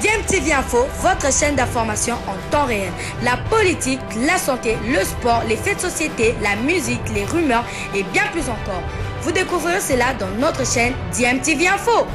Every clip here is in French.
DMTV Info, votre chaîne d'information en temps réel. La politique, la santé, le sport, les faits de société, la musique, les rumeurs et bien plus encore. Vous découvrirez cela dans notre chaîne DMTV Info.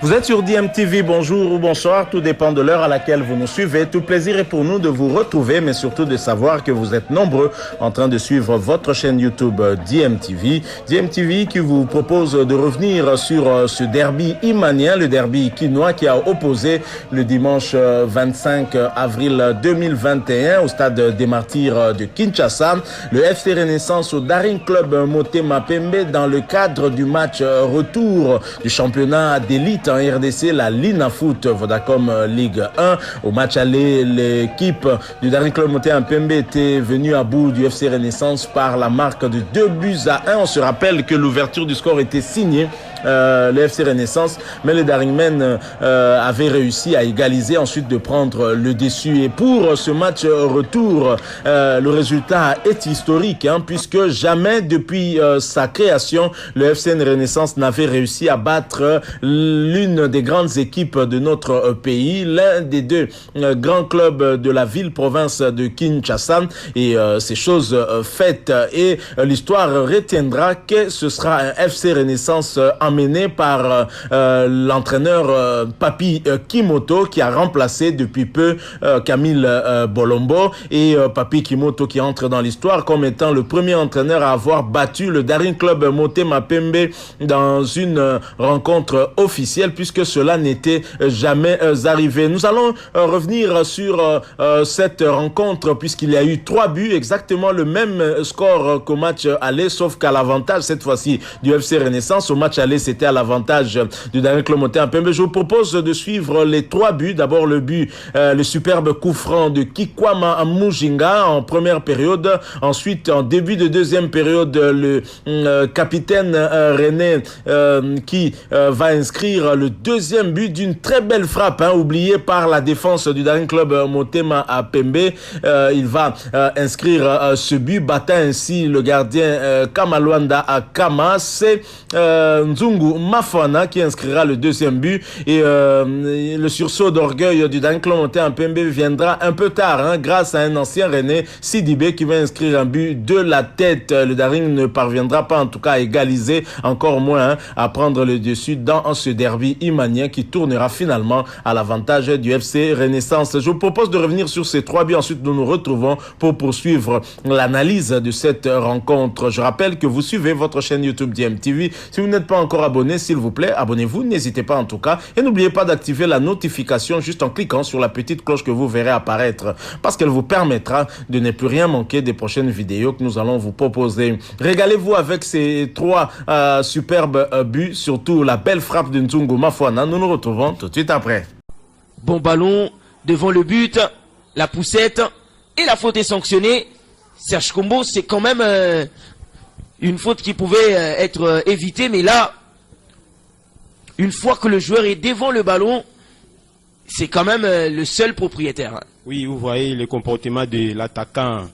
Vous êtes sur DMTV, bonjour ou bonsoir, tout dépend de l'heure à laquelle vous nous suivez. Tout plaisir est pour nous de vous retrouver, mais surtout de savoir que vous êtes nombreux en train de suivre votre chaîne YouTube DMTV. DMTV qui vous propose de revenir sur ce derby imanien, le derby quinois qui a opposé le dimanche 25 avril 2021 au stade des Martyrs de Kinshasa. Le FC Renaissance au Daring Club Motema Pembe dans le cadre du match retour du championnat d'élite en RDC, la Linafoot Vodacom Ligue 1. Au match aller, l'équipe du Daring Club Motema Pembe était venue à bout du FC Renaissance par la marque de 2-1. On se rappelle que l'ouverture du score était signée le FC Renaissance, mais le Daringmen avait réussi à égaliser, ensuite de prendre le dessus. Et pour ce match retour, le résultat est historique, puisque jamais depuis sa création, le FC Renaissance n'avait réussi à battre l'une des grandes équipes de notre pays, l'un des deux grands clubs de la ville-province de Kinshasa. Et ces choses faites, et l'histoire retiendra que ce sera un FC Renaissance emmené par l'entraîneur Papi Kimoto, qui a remplacé depuis peu Camille Bolombo. Et Papi Kimoto qui entre dans l'histoire comme étant le premier entraîneur à avoir battu le Daring Club Motema Pembe dans une rencontre officielle, puisque cela n'était jamais arrivé. Nous allons revenir sur cette rencontre, puisqu'il y a eu 3 buts, exactement le même score qu'au match aller, sauf qu'à l'avantage cette fois-ci du FC Renaissance. Au match aller, c'était à l'avantage du Daring Club Motema Pembe. Je vous propose de suivre les 3 buts. D'abord le but, le superbe coup franc de Kikwama Mujinga en première période. Ensuite, en début de deuxième période, le capitaine René qui va inscrire le deuxième but d'une très belle frappe, oubliée par la défense du Daring Club Motema Pembe. Il va inscrire ce but, battant ainsi le gardien Kamalwanda Akama. C'est Nzungu Mafana qui inscrira le deuxième but. Et le sursaut d'orgueil du Daring Club Motema Pembe viendra un peu tard, grâce à un ancien René Sidibé qui va inscrire un but de la tête. Le Daring ne parviendra pas en tout cas à égaliser, encore moins à prendre le dessus dans ce derby imanien qui tournera finalement à l'avantage du FC Renaissance. Je vous propose de revenir sur ces 3 buts. Ensuite, nous nous retrouvons pour poursuivre l'analyse de cette rencontre. Je rappelle que vous suivez votre chaîne YouTube DMTV. Si vous n'êtes pas encore abonné, s'il vous plaît, abonnez-vous. N'hésitez pas en tout cas. Et n'oubliez pas d'activer la notification juste en cliquant sur la petite cloche que vous verrez apparaître, parce qu'elle vous permettra de ne plus rien manquer des prochaines vidéos que nous allons vous proposer. Régalez-vous avec ces 3 superbes buts, surtout la belle frappe de Nzungu Mafana. Nous nous retrouvons tout de suite après. Bon ballon devant le but, la poussette et la faute est sanctionnée. Serge Kombo, c'est quand même une faute qui pouvait être évitée, mais là, une fois que le joueur est devant le ballon, c'est quand même le seul propriétaire. Oui, vous voyez le comportement de l'attaquant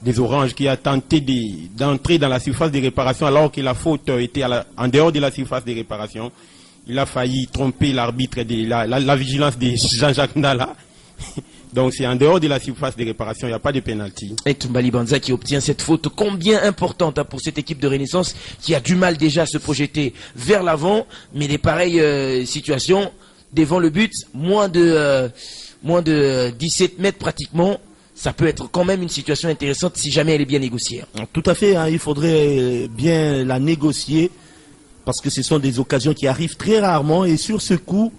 des Oranges qui a tenté d'entrer dans la surface de réparation alors que la faute était en dehors de la surface de réparation. Il a failli tromper l'arbitre de la vigilance de Jean-Jacques Ndala. Donc c'est en dehors de la surface de réparation, il n'y a pas de pénalty. Et Tumbali Banza qui obtient cette faute combien importante pour cette équipe de Renaissance qui a du mal déjà à se projeter vers l'avant, mais des pareilles situations devant le but, moins de 17 mètres pratiquement, ça peut être quand même une situation intéressante si jamais elle est bien négociée. Tout à fait, il faudrait bien la négocier parce que ce sont des occasions qui arrivent très rarement. Et sur ce coup,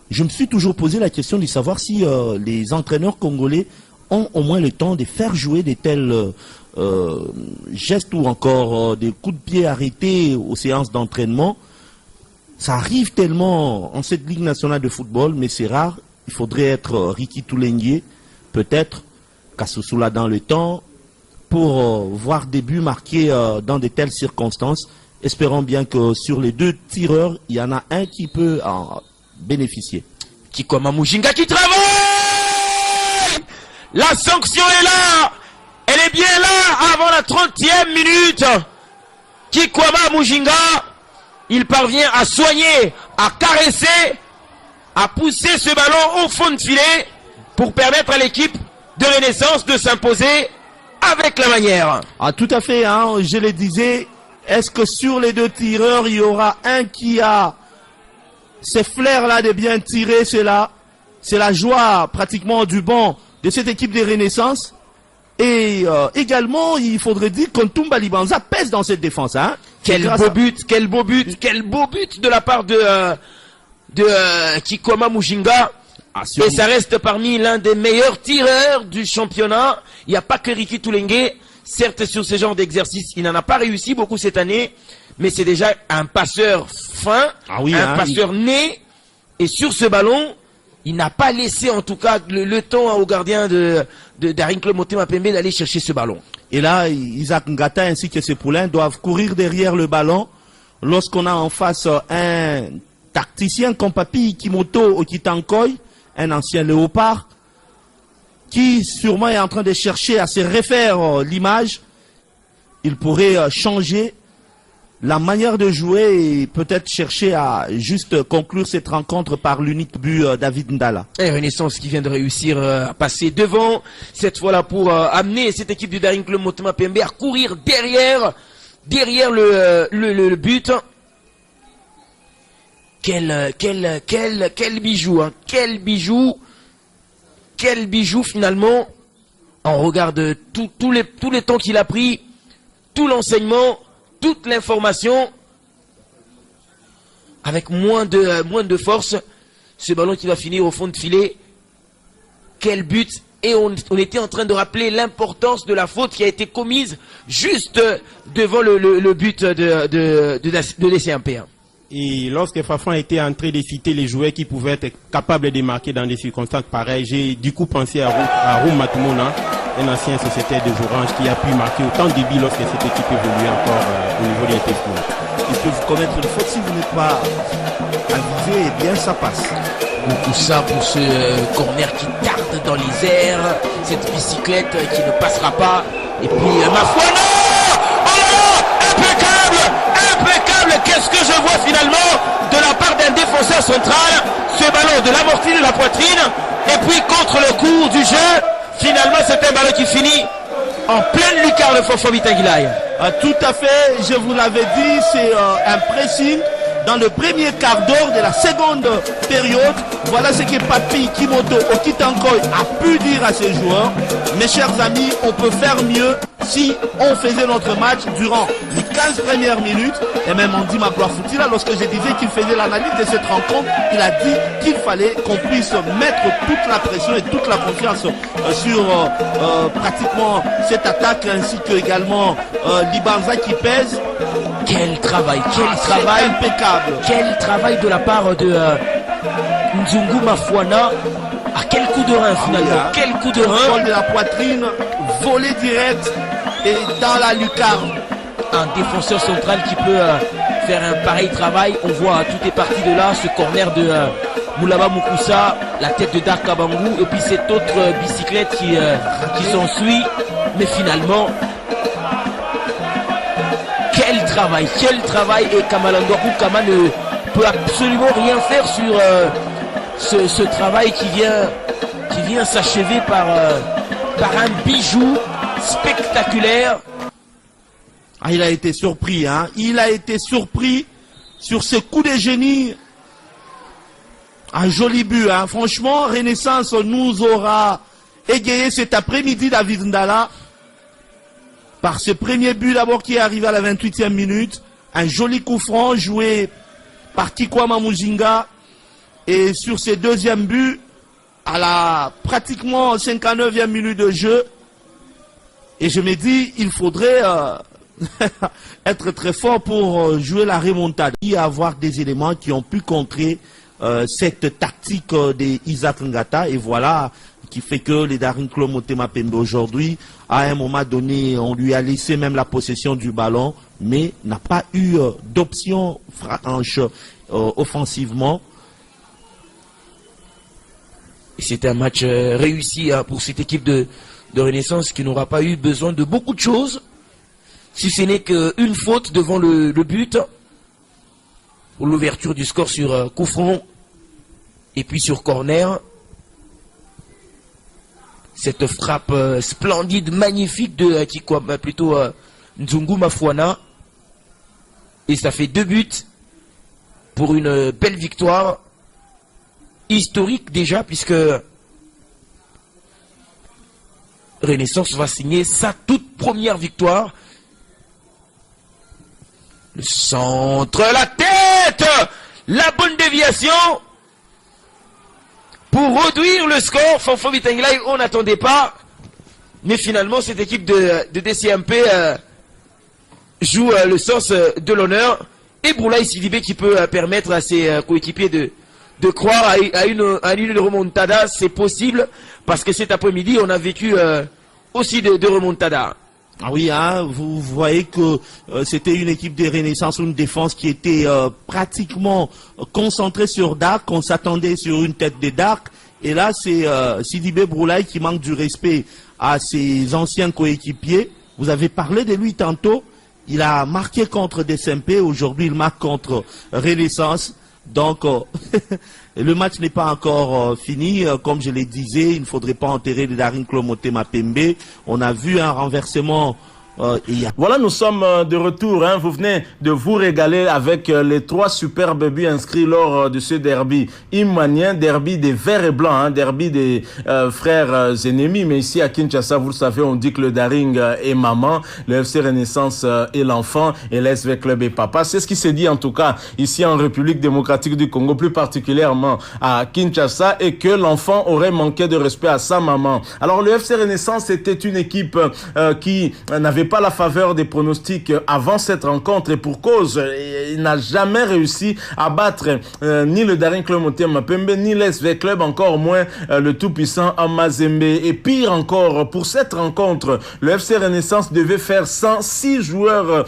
je me suis toujours posé la question de savoir si les entraîneurs congolais ont au moins le temps de faire jouer de tels gestes ou encore des coups de pied arrêtés aux séances d'entraînement. Ça arrive tellement en cette Ligue nationale de football, mais c'est rare. Il faudrait être Ricky Toulengue, peut-être, Kassoussoula dans le temps, pour voir des buts marqués dans de telles circonstances. Espérons bien que sur les 2 tireurs, il y en a un qui peut en bénéficier. Kikwama Mujinga qui travaille. La sanction est là. Elle est bien là avant la 30e minute. Kikwama Mujinga, il parvient à soigner, à caresser, à pousser ce ballon au fond de filet pour permettre à l'équipe de Renaissance de s'imposer avec la manière. Ah, tout à fait, hein, je le disais. Est-ce que sur les 2 tireurs, il y aura un qui a ces flairs-là de bien tirer? C'est la joie pratiquement du banc de cette équipe de Renaissance. Et également, il faudrait dire qu'Ntumba Libanza pèse dans cette défense. Hein. Quel beau but de la part de Kikwama Mujinga. Et ça reste parmi l'un des meilleurs tireurs du championnat. Il n'y a pas que Ricky Toulengue. Certes, sur ce genre d'exercice, il n'en a pas réussi beaucoup cette année. Mais c'est déjà un passeur fin, passeur né. Et sur ce ballon, il n'a pas laissé en tout cas le temps au gardien d'Arinkle Motema Pembe d'aller chercher ce ballon. Et là, Isaac Ngata ainsi que ses poulains doivent courir derrière le ballon. Lorsqu'on a en face un tacticien comme Papi Kimoto Okitankoy, un ancien léopard, qui sûrement est en train de chercher à se refaire l'image, il pourrait changer la manière de jouer et peut-être chercher à juste conclure cette rencontre par l'unique but David Ndala. Et Renaissance qui vient de réussir à passer devant, cette fois-là pour amener cette équipe du Daring Club Motema Pembe à courir derrière le but. Quel bijou, hein. Quel bijou finalement. On regarde tous les temps qu'il a pris, tout l'enseignement, toute l'information, avec moins de force, ce ballon qui va finir au fond de filet. Quel but! Et on était en train de rappeler l'importance de la faute qui a été commise juste devant le but de l'ECMP. Et lorsque Fafan était en train de citer les joueurs qui pouvaient être capables de marquer dans des circonstances pareilles, j'ai du coup pensé à Roum Matumona, un ancien sociétaire des Oranges qui a pu marquer autant de buts lorsque cette équipe évoluait encore au niveau des équipes. Il peut vous commettre une faute si vous n'êtes pas avisé, et bien ça passe. Beaucoup ça pour ce corner qui tarde dans les airs, cette bicyclette qui ne passera pas. Et puis ma foi, non! Oh, impeccable! Qu'est-ce que je vois finalement de la part d'un défenseur central? Ce ballon de l'amorti de la poitrine, et puis contre le cours du jeu, finalement c'est un ballon qui finit en pleine lucarne de Fofo Bitanguilay. Tout à fait, je vous l'avais dit, c'est un pressing dans le premier quart d'heure de la seconde période. Voilà ce que Papi Kimoto Okitankoy a pu dire à ses joueurs. Mes chers amis, on peut faire mieux si on faisait notre match durant les 15 premières minutes. Et même Andy Magloire-Foutila, lorsque je disais qu'il faisait l'analyse de cette rencontre, il a dit qu'il fallait qu'on puisse mettre toute la pression et toute la confiance sur pratiquement cette attaque, ainsi que également Libanza qui pèse. Quel travail impeccable. Quel travail de la part de Nzungu Mafuana. À quel coup de rein finalement. Quel coup de rein. Vol de la poitrine, volé direct et dans la lucarne. Un défenseur central qui peut faire un pareil travail. On voit, tout est parti de là, ce corner de Moulaba Mukoussa, la tête de Dark Kabangou, et puis cette autre bicyclette qui s'ensuit. Mais finalement, quel travail, et Kamalandouakou Kama ne peut absolument rien faire sur ce travail qui vient s'achever par un bijou spectaculaire. Ah, il a été surpris, hein. Il a été surpris sur ce coup de génie. Un joli but, hein. Franchement, Renaissance nous aura égayé cet après-midi, David Ndala, par ce premier but d'abord qui est arrivé à la 28e minute. un joli coup franc joué par Kikwama Muzinga. Et sur ses deuxièmes buts, à la pratiquement 59e minute de jeu, et je me dis, il faudrait être très fort pour jouer la remontada et avoir des éléments qui ont pu contrer cette tactique d'Isaac Ngata. Et voilà, qui fait que les Daring Club Motema Pembe aujourd'hui, à un moment donné, on lui a laissé même la possession du ballon, mais n'a pas eu d'option franche offensivement. C'était un match réussi pour cette équipe de Renaissance qui n'aura pas eu besoin de beaucoup de choses, si ce n'est qu'une faute devant le but, pour l'ouverture du score sur coup franc, et puis sur corner. Cette frappe splendide, magnifique de Nzungu Mafuana. Et ça fait 2 buts pour une belle victoire. Historique déjà, puisque Renaissance va signer sa toute première victoire. Le centre, la tête, la bonne déviation pour réduire le score. Fanfo Vitenglaï, on n'attendait pas, mais finalement cette équipe de DCMP joue le sens de l'honneur, et Broulaï Sidibé qui peut permettre à ses coéquipiers de croire à une remontada. C'est possible, parce que cet après-midi, on a vécu aussi de remontada. Ah oui, hein, vous voyez que c'était une équipe de Renaissance, une défense qui était pratiquement concentrée sur Dark. On s'attendait sur une tête de Dark. Et là, c'est Sidibé Broulaï qui manque du respect à ses anciens coéquipiers. Vous avez parlé de lui tantôt. Il a marqué contre DCMP. Aujourd'hui, il marque contre Renaissance. Donc, le match n'est pas encore fini. Comme je le disais, il ne faudrait pas enterrer le Daring Club Motema Pembe. On a vu un renversement. Voilà, nous sommes de retour. Hein. Vous venez de vous régaler avec les 3 superbes buts inscrits lors de ce derby imanien, derby des verts et blancs, hein, derby des frères ennemis. Mais ici à Kinshasa, vous le savez, on dit que le Daring est maman, le FC Renaissance est l'enfant et l'SV Club est papa. C'est ce qui s'est dit en tout cas ici en République démocratique du Congo, plus particulièrement à Kinshasa, et que l'enfant aurait manqué de respect à sa maman. Alors le FC Renaissance était une équipe qui n'avait pas la faveur des pronostics avant cette rencontre, et pour cause, il n'a jamais réussi à battre ni le Daring Club Motema Pembe, ni l'SV Club, encore moins le tout-puissant Amazembe. Et pire encore, pour cette rencontre, le FC Renaissance devait faire 106 joueurs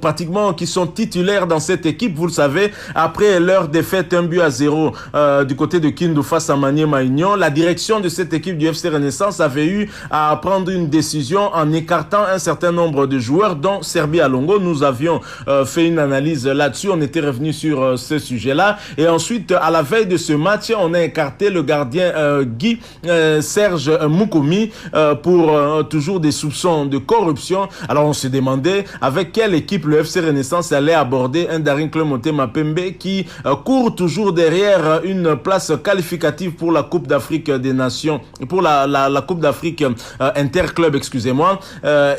pratiquement qui sont titulaires dans cette équipe, vous le savez, après leur défaite 1-0 du côté de Kindu face à Maniema Union. La direction de cette équipe du FC Renaissance avait eu à prendre une décision en écartant un certain nombre de joueurs, dont Serbi Alongo. Nous avions fait une analyse là-dessus, on était revenu sur ce sujet-là, et ensuite à la veille de ce match, on a écarté le gardien Guy Serge Moukoumi pour toujours des soupçons de corruption. Alors on se demandait avec quelle équipe le FC Renaissance allait aborder un Daring Club Motema Pembe qui court toujours derrière une place qualificative pour la Coupe d'Afrique des Nations, pour la Coupe d'Afrique Interclub, excusez-moi.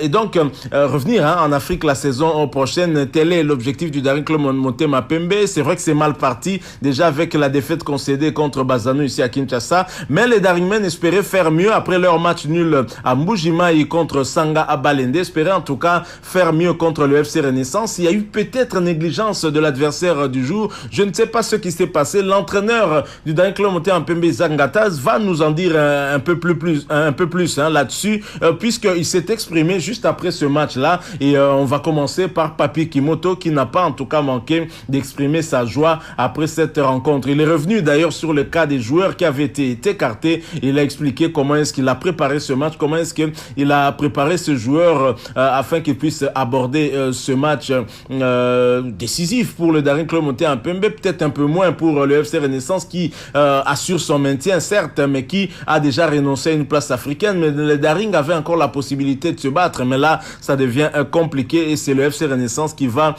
Et donc, revenir en Afrique la saison prochaine, tel est l'objectif du Daring Club Motema Pembe. C'est vrai que c'est mal parti, déjà avec la défaite concédée contre Bazano ici à Kinshasa. Mais les Daringmen espéraient faire mieux après leur match nul à Mbujimayi contre Sanga à Balende. Espéraient en tout cas faire mieux contre le FC Renaissance. Il y a eu peut-être négligence de l'adversaire du jour. Je ne sais pas ce qui s'est passé. L'entraîneur du Daring Club Motema Pembe, Zangataz, va nous en dire un peu plus là-dessus, puisqu'il s'est exprimé juste après ce match-là, et on va commencer par Papi Kimoto, qui n'a pas en tout cas manqué d'exprimer sa joie après cette rencontre. Il est revenu d'ailleurs sur le cas des joueurs qui avaient été écartés. Il a expliqué comment est-ce qu'il a préparé ce match, comment est-ce qu'il a préparé ce joueur afin qu'il puisse aborder ce match décisif pour le Daring Club Motema Pembe, peut-être un peu moins pour le FC Renaissance qui assure son maintien certes, mais qui a déjà renoncé à une place africaine. Mais le Daring avait encore la possibilité de se battre battre. Mais là, ça devient compliqué et c'est le FC Renaissance qui va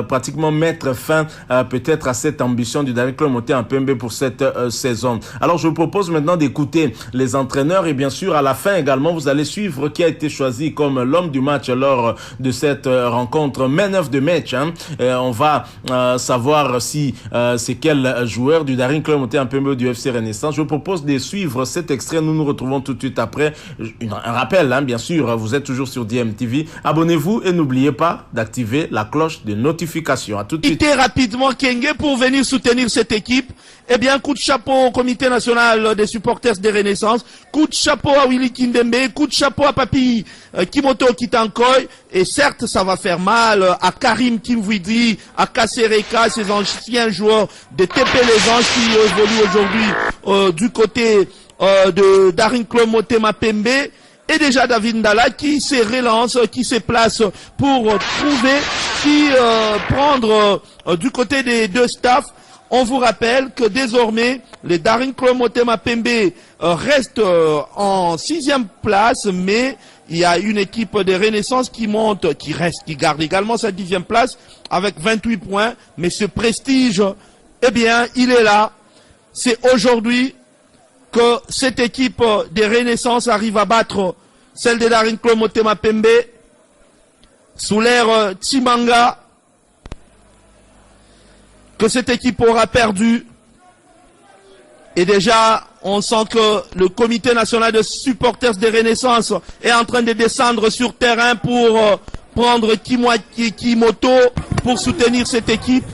pratiquement mettre fin peut-être à cette ambition du Daring Club Motema Pembe pour cette saison. Alors, je vous propose maintenant d'écouter les entraîneurs et bien sûr, à la fin également, vous allez suivre qui a été choisi comme l'homme du match lors de cette rencontre man of the match. On va savoir si c'est quel joueur du Daring Club Motema Pembe du FC Renaissance. Je vous propose de suivre cet extrait. Nous nous retrouvons tout de suite après. Un rappel, bien sûr, vous êtes toujours sur DMTV. Abonnez-vous et n'oubliez pas d'activer la cloche de notification. À tout de suite. Rapidement Kenge pour venir soutenir cette équipe. Eh bien, coup de chapeau au comité national des supporters des Renaissances. Coup de chapeau à Willy Kindembe. Coup de chapeau à Papi Kimoto Kitankoy. Et certes, ça va faire mal à Karim Kimwidi, à Kasereka, ces anciens joueurs de TP Les Anges qui évoluent aujourd'hui du côté de Daring Club Motema Pembe. Et déjà David Ndala qui se relance, qui se place pour trouver qui prendre du côté des deux staffs. On vous rappelle que désormais, les Daring Club Motema Pembe restent en 6e place, mais il y a une équipe de Renaissance qui monte, qui garde également sa 10e place avec 28 points. Mais ce prestige, eh bien, il est là. C'est aujourd'hui que cette équipe des Renaissance arrive à battre celle des Daring Club Motema Pembe sous l'ère Tsimanga, que cette équipe aura perdu. Et déjà, on sent que le comité national de supporters des Renaissance est en train de descendre sur terrain pour prendre Kimoto pour soutenir cette équipe.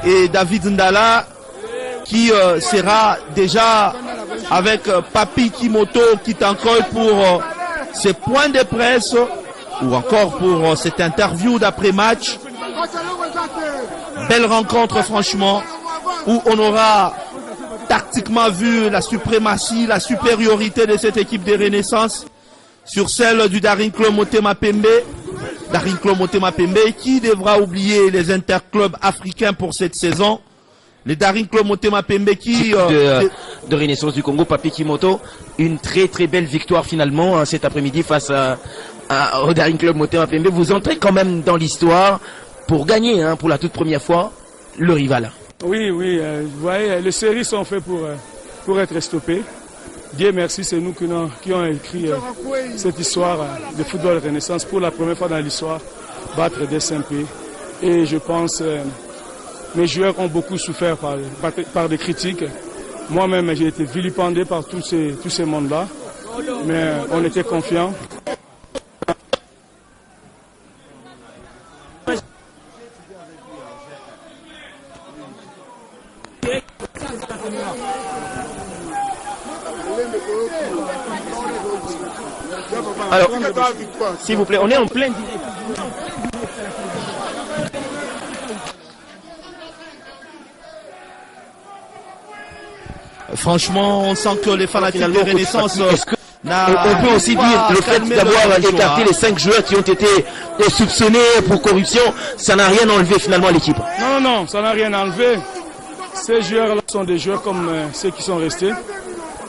Et David Ndala qui sera déjà avec Papi Kimoto Kitankoy pour ses points de presse ou encore pour cette interview d'après-match. Belle rencontre franchement, où on aura tactiquement vu la suprématie, la supériorité de cette équipe des Renaissance sur celle du Daring Club Motema Pembe. Daring Club Motema Pembe qui devra oublier les interclubs africains pour cette saison. Les Daring Club Motema Pembe qui... de Renaissance du Congo, Papi Kimoto, une très très belle victoire finalement cet après-midi face au Daring Club Motema Pembe. Vous entrez quand même dans l'histoire pour gagner pour la toute première fois le rival. Oui, vous voyez, les séries sont faites pour être stoppées. Dieu merci, c'est nous qui ont écrit cette histoire de football Renaissance pour la première fois dans l'histoire, battre des SMP. Et je pense mes joueurs ont beaucoup souffert par des critiques. Moi-même, j'ai été vilipendé par tous ces mondes-là, mais on était confiants. Alors, s'il vous plaît, on est en plein direct. Franchement, on sent que les fanatiques de Renaissance... On peut aussi dire le fait d'avoir écarté les 5 joueurs qui ont été soupçonnés pour corruption, ça n'a rien enlevé finalement à l'équipe. Non, ça n'a rien enlevé. Ces joueurs-là sont des joueurs comme ceux qui sont restés.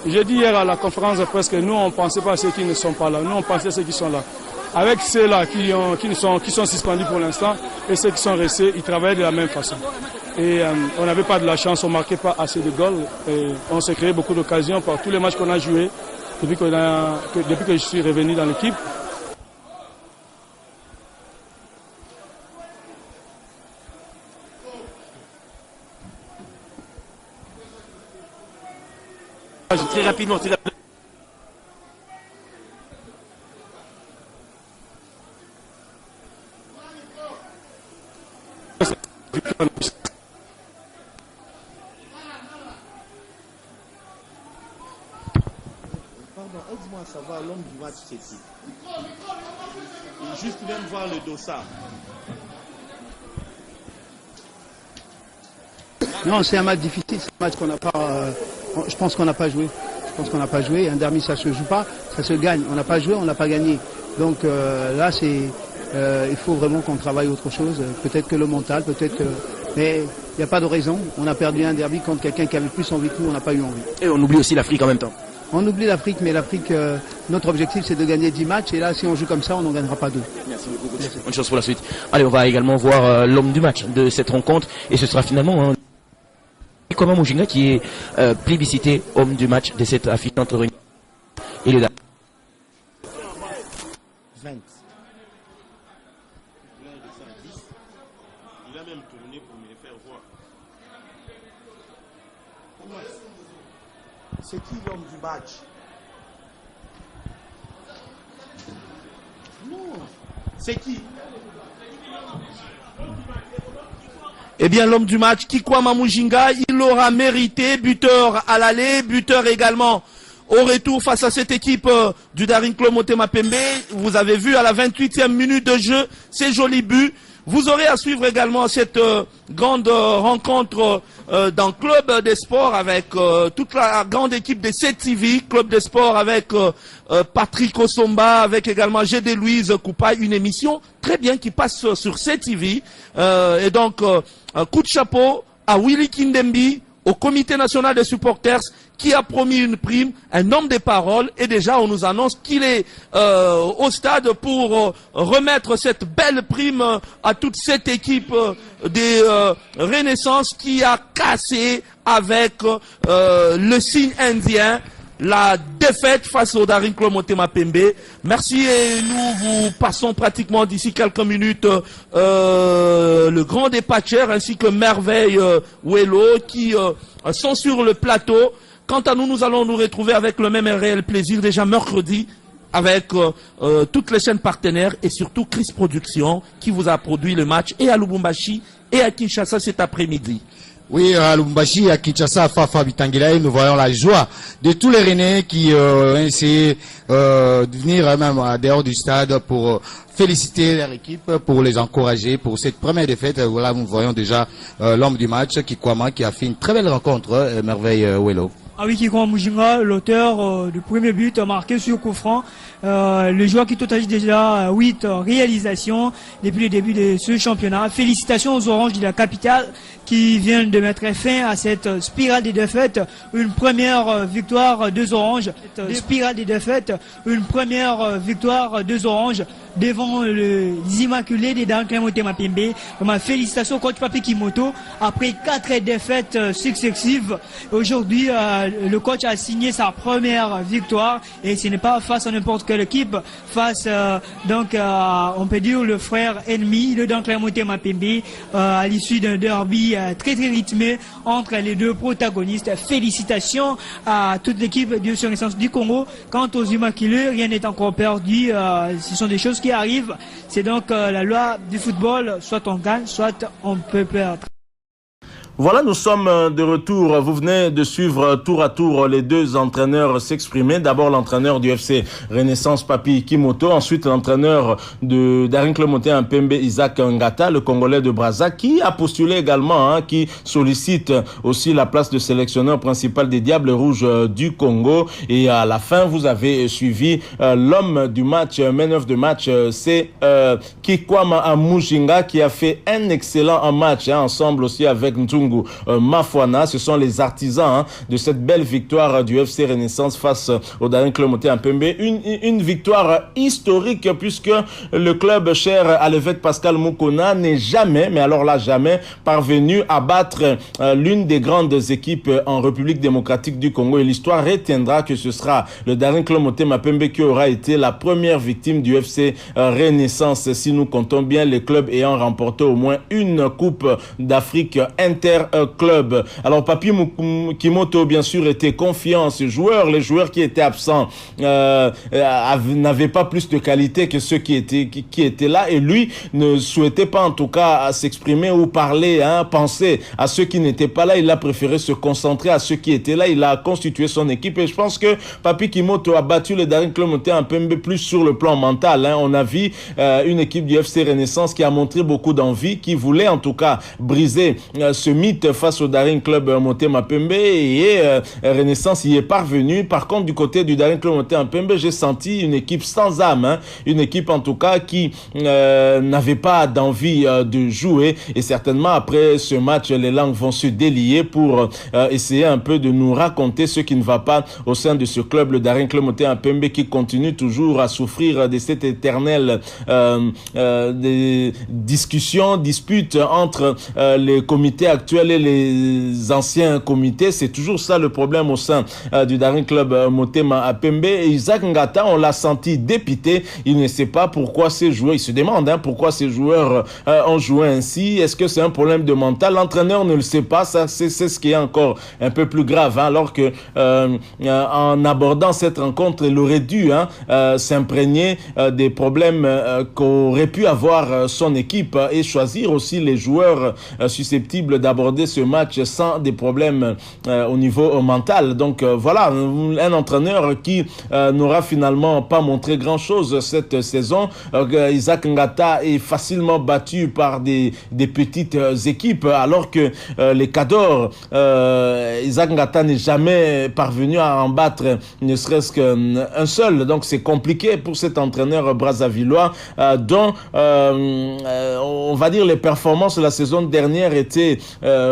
J'ai dit hier à la conférence de presse que nous, on ne pensait pas à ceux qui ne sont pas là. Nous, on pensait à ceux qui sont là. Avec ceux-là qui sont suspendus pour l'instant et ceux qui sont restés, ils travaillent de la même façon. Et on n'avait pas de la chance, on ne marquait pas assez de goals. Et on s'est créé beaucoup d'occasions par tous les matchs qu'on a joués depuis que je suis revenu dans l'équipe. Très rapidement, Pardon, aide-moi à savoir l'homme du match, c'est qui? Juste même voir le dossard. Non, c'est un match difficile, c'est un match qu'on n'a pas. Je pense qu'on n'a pas joué. Un derby, ça se joue pas, ça se gagne. On n'a pas joué, on n'a pas gagné. Donc là, il faut vraiment qu'on travaille autre chose. Peut-être que le mental, mais il n'y a pas de raison. On a perdu un derby contre quelqu'un qui avait plus envie que nous, on n'a pas eu envie. Et on oublie aussi l'Afrique en même temps. On oublie l'Afrique, mais l'Afrique, notre objectif c'est de gagner 10 matchs, et là si on joue comme ça, on n'en gagnera pas 2. Merci beaucoup. Bonne chance pour la suite. Allez, on va également voir l'homme du match de cette rencontre, et ce sera finalement Kwama Mujinga qui est plébiscité homme du match de cette affiche entre Réunion et le 20. Il a même tourné pour me les faire voir. C'est qui l'homme du match? Non. C'est qui? Eh bien, l'homme du match, Kwama Mujinga, il l'aura mérité. Buteur à l'aller, buteur également au retour face à cette équipe du Daring Club Motema Pembe. Vous avez vu à la 28e minute de jeu ces jolis buts. Vous aurez à suivre également cette grande rencontre dans le Club des Sports avec toute la grande équipe des CTV, Club des Sports avec Patrick Osomba, avec également Gédé Louise Koupaï, une émission très bien qui passe sur CTV. Et donc, un coup de chapeau à Willy Kindembi, au comité national des supporters qui a promis une prime, un homme des paroles, et déjà on nous annonce qu'il est au stade pour remettre cette belle prime à toute cette équipe des Renaissance qui a cassé avec le signe indien la défaite face au Daring Club Motema Pembe. Merci, et nous vous passons pratiquement d'ici quelques minutes le grand dépatcheur ainsi que Merveille Wello qui sont sur le plateau. Quant à nous, nous allons nous retrouver avec le même et réel plaisir déjà mercredi avec toutes les chaînes partenaires et surtout Chris Productions qui vous a produit le match et à Lubumbashi et à Kinshasa cet après-midi. Oui, à Lubumbashi, à Kinshasa, à Fafa Bitangila, nous voyons la joie de tous les Rennais qui ont essayé de venir même à dehors du stade pour féliciter leur équipe, pour les encourager pour cette première défaite. Voilà, nous voyons déjà l'homme du match, Kwama, qui a fait une très belle rencontre, Merveille Wello. Ah oui, Kwama Mujinga, l'auteur du premier but marqué sur coup franc. Le joueur qui totalise déjà 8 réalisations depuis le début de ce championnat. Félicitations aux Oranges de la capitale qui viennent de mettre fin à cette spirale des défaites. Une première victoire des Oranges. Spirale des défaites, une première victoire des Oranges devant les Immaculés des Daring Club Motema Pembe. Félicitations au coach Papi Kimoto. Après 4 défaites successives, aujourd'hui le coach a signé sa première victoire, et ce n'est pas face à n'importe quelle équipe, face donc on peut dire le frère ennemi, le Daring Club Motema Pembe, à l'issue d'un derby très rythmé entre les deux protagonistes. Félicitations à toute l'équipe de Renaissance du Congo. Quant aux Immaculés, rien n'est encore perdu. Ce sont des choses qui arrivent. C'est donc la loi du football, soit on gagne, soit on peut perdre. Voilà, nous sommes de retour. Vous venez de suivre tour à tour les deux entraîneurs s'exprimer. D'abord l'entraîneur du FC Renaissance, Papi Kimoto. Ensuite l'entraîneur de Daring Club Motema Pembe, Isaac Ngata, le Congolais de Brazza, qui a postulé également, qui sollicite aussi la place de sélectionneur principal des Diables Rouges du Congo. Et à la fin, vous avez suivi l'homme du match, man of the match, c'est Kwama Mujinga, qui a fait un excellent match, ensemble aussi avec Ntungu Mafwana. Ce sont les artisans de cette belle victoire du FC Renaissance face au Daring Club Motema Pembe. Une victoire historique, puisque le club cher à l'évêque Pascal Moukona n'est jamais, mais alors là jamais, parvenu à battre l'une des grandes équipes en République démocratique du Congo. Et l'histoire retiendra que ce sera le Daring Club Motema Pembe qui aura été la première victime du FC Renaissance, si nous comptons bien les clubs ayant remporté au moins une Coupe d'Afrique interclub. Alors Papi Kimoto bien sûr était confiant en ses joueurs. Les joueurs qui étaient absents n'avaient pas plus de qualité que ceux qui étaient là, et lui ne souhaitait pas en tout cas s'exprimer ou parler, penser à ceux qui n'étaient pas là. Il a préféré se concentrer à ceux qui étaient là. Il a constitué son équipe, et je pense que Papi Kimoto a battu le Daring Club Motema Pembe plus sur le plan mental. On a vu une équipe du FC Renaissance qui a montré beaucoup d'envie, qui voulait en tout cas briser ce limite face au Daring Club Motema Pembe et Renaissance y est parvenu. Par contre, du côté du Daring Club Motema Pembe, j'ai senti une équipe sans âme, hein, une équipe en tout cas qui n'avait pas d'envie de jouer, et certainement après ce match, les langues vont se délier pour essayer un peu de nous raconter ce qui ne va pas au sein de ce club, le Daring Club Motema Pembe, qui continue toujours à souffrir de cette éternelle des discussions, disputes entre les comités actuels et les anciens comités. C'est toujours ça le problème au sein du Daring Club Motema Pembe. Et Isaac Ngata, on l'a senti dépité. Il ne sait pas pourquoi ces joueurs, il se demande pourquoi ces joueurs ont joué ainsi. Est-ce que c'est un problème de mental? L'entraîneur ne le sait pas. Ça, c'est ce qui est encore un peu plus grave, hein, alors que en abordant cette rencontre, il aurait dû s'imprégner des problèmes qu'aurait pu avoir son équipe et choisir aussi les joueurs susceptibles d'aborder ce match sans des problèmes au niveau mental. Donc voilà, un entraîneur qui n'aura finalement pas montré grand-chose cette saison. Isaac Ngata est facilement battu par des petites équipes, alors que les Cadors, Isaac Ngata n'est jamais parvenu à en battre ne serait-ce qu'un seul. Donc c'est compliqué pour cet entraîneur brazzavillois dont on va dire les performances de la saison dernière étaient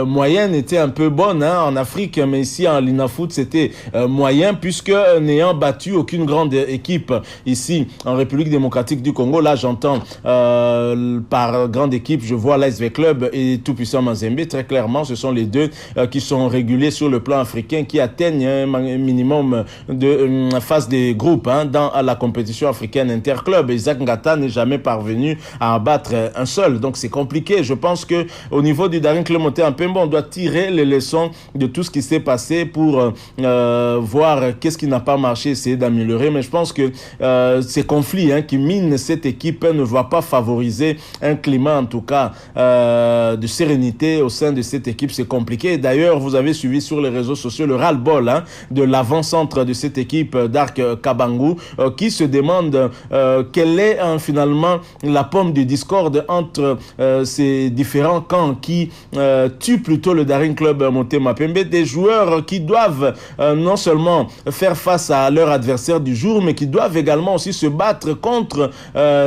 moyennes, étaient un peu bonnes en Afrique, mais ici en Linafoot c'était moyen, puisque n'ayant battu aucune grande équipe ici en République démocratique du Congo, là j'entends par grande équipe, je vois l'ASV Club et Tout Puissant Mazembe, très clairement ce sont les deux qui sont réguliers sur le plan africain, qui atteignent un minimum de phase des groupes dans la compétition africaine interclub. Isaac Ngata n'est jamais parvenu à en battre un seul, donc c'est compliqué. Je pense que au niveau du Daring Club Motema Pembe, on doit tirer les leçons de tout ce qui s'est passé pour voir qu'est-ce qui n'a pas marché, essayer d'améliorer. Mais je pense que ces conflits qui minent cette équipe ne vont pas favoriser un climat en tout cas de sérénité au sein de cette équipe. C'est compliqué. D'ailleurs, vous avez suivi sur les réseaux sociaux le ras-le-bol de l'avant-centre de cette équipe d'Arc Kabangu qui se demande quelle est finalement la pomme de discorde entre ces différents camps qui tuent plutôt le Daring Club Motema Pembe, des joueurs qui doivent non seulement faire face à leur adversaire du jour, mais qui doivent également aussi se battre contre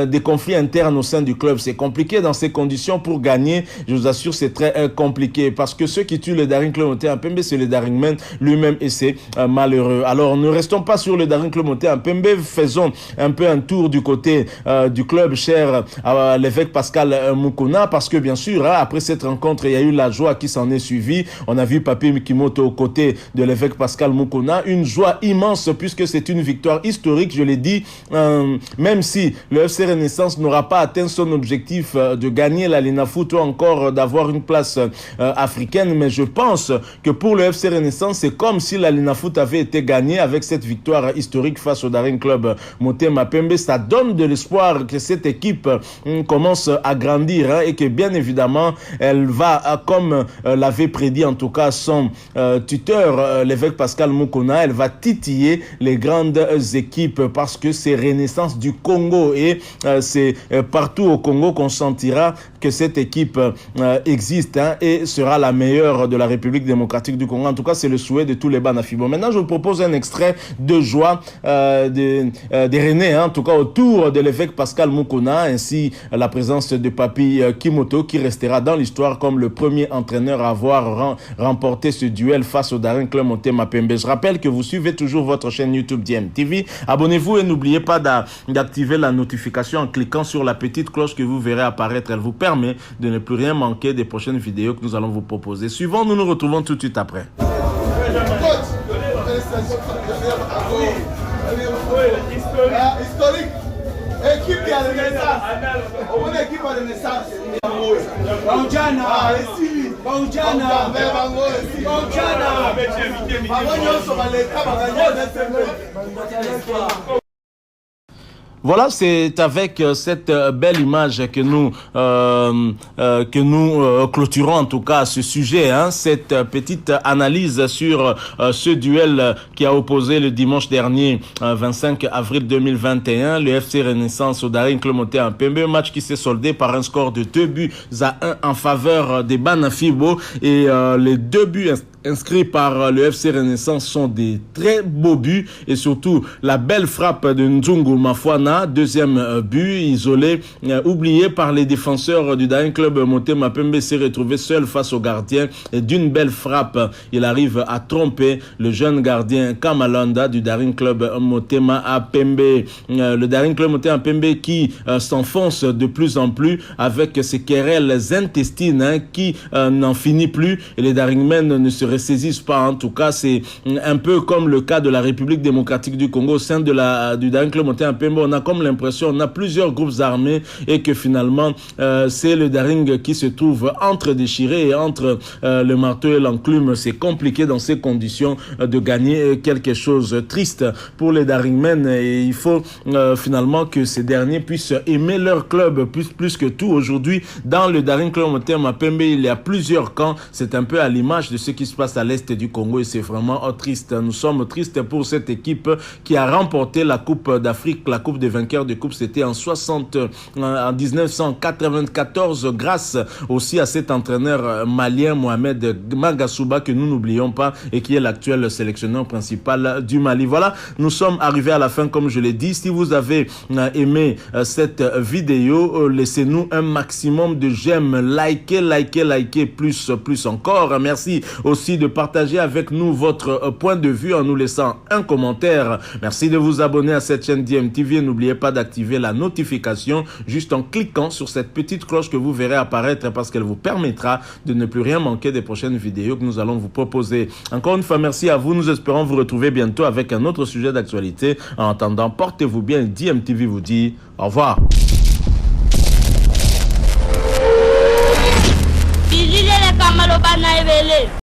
des conflits internes au sein du club. C'est compliqué dans ces conditions pour gagner. Je vous assure, c'est très compliqué, parce que ceux qui tuent le Daring Club Motema Pembe, c'est le Daringman lui-même, et c'est malheureux. Alors ne restons pas sur le Daring Club Motema Pembe, faisons un peu un tour du côté du club cher à l'évêque Pascal Mukuna, parce que bien sûr, après cette rencontre, il y a eu la joie qui s'en est suivie. On a vu Papi Mikimoto aux côtés de l'évêque Pascal Mukuna, une joie immense puisque c'est une victoire historique, je l'ai dit, même si le FC Renaissance n'aura pas atteint son objectif de gagner la Linafoot ou encore d'avoir une place africaine, mais je pense que pour le FC Renaissance, c'est comme si la Linafoot avait été gagnée avec cette victoire historique face au Daring Club Motema Pembe. Ça donne de l'espoir que cette équipe commence à grandir et que bien évidemment elle va, comme l'avait prédit en tout cas son tuteur, l'évêque Pascal Mukuna, elle va titiller les grandes équipes, parce que c'est Renaissance du Congo et c'est partout au Congo qu'on sentira que cette équipe existe et sera la meilleure de la République démocratique du Congo. En tout cas, c'est le souhait de tous les Banafibo. Maintenant, je vous propose un extrait de joie des Rennais, en tout cas autour de l'évêque Pascal Mukuna, ainsi la présence de Papi Kimoto, qui restera dans l'histoire comme le premier entraîneur à avoir remporté ce duel face au Daring Club Motema Pembe. Je rappelle que vous suivez toujours votre chaîne YouTube DMTV. Abonnez-vous et n'oubliez pas d'activer la notification en cliquant sur la petite cloche que vous verrez apparaître. Elle vous permet de ne plus rien manquer des prochaines vidéos que nous allons vous proposer. Suivant, nous nous retrouvons tout de suite après. Historique. Équipe qui a Renaissance. On est équipe à Renaissance. Baujana. Baujana. Voilà, c'est avec cette belle image que nous clôturons en tout cas ce sujet, hein, cette petite analyse sur ce duel qui a opposé le dimanche dernier, 25 avril 2021, le FC Renaissance au Daring Club Moté en Pembe, match qui s'est soldé par un score de 2-1 en faveur des Banafibo, et les 2 buts inscrits par le FC Renaissance sont des très beaux buts, et surtout la belle frappe de Nzungu Mafuana, deuxième but isolé, oublié par les défenseurs du Daring Club Motema Pembe, s'est retrouvé seul face au gardien, et d'une belle frappe, il arrive à tromper le jeune gardien Kamalanda du Daring Club Motema à Pembe. Le Daring Club Motema Pembe qui s'enfonce de plus en plus avec ses querelles intestines, hein, qui n'en finit plus, et les Daringmen ne se ressaisissent pas. En tout cas, c'est un peu comme le cas de la République démocratique du Congo. Au sein de du Daring Club Motema Pembe, on a comme l'impression, on a plusieurs groupes armés, et que finalement c'est le Daring qui se trouve entre déchiré et entre le marteau et l'enclume. C'est compliqué dans ces conditions de gagner quelque chose. Triste pour les Daringmen, et il faut finalement que ces derniers puissent aimer leur club plus que tout. Aujourd'hui, dans le Daring Club Motema Pembe, il y a plusieurs camps. C'est un peu à l'image de ce qui se passe à l'est du Congo, et c'est vraiment triste. Nous sommes tristes pour cette équipe qui a remporté la Coupe d'Afrique, la Coupe des vainqueurs de Coupe. C'était en 1994, grâce aussi à cet entraîneur malien Mohamed Magasuba, que nous n'oublions pas, et qui est l'actuel sélectionneur principal du Mali. Voilà, nous sommes arrivés à la fin, comme je l'ai dit. Si vous avez aimé cette vidéo, laissez-nous un maximum de j'aime, likez, plus encore. Merci aussi de partager avec nous votre point de vue en nous laissant un commentaire. Merci de vous abonner à cette chaîne DMTV, et n'oubliez pas d'activer la notification juste en cliquant sur cette petite cloche que vous verrez apparaître, parce qu'elle vous permettra de ne plus rien manquer des prochaines vidéos que nous allons vous proposer. Encore une fois, merci à vous. Nous espérons vous retrouver bientôt avec un autre sujet d'actualité. En attendant, portez-vous bien. DMTV vous dit au revoir. Bilile le kamalo bana ebele.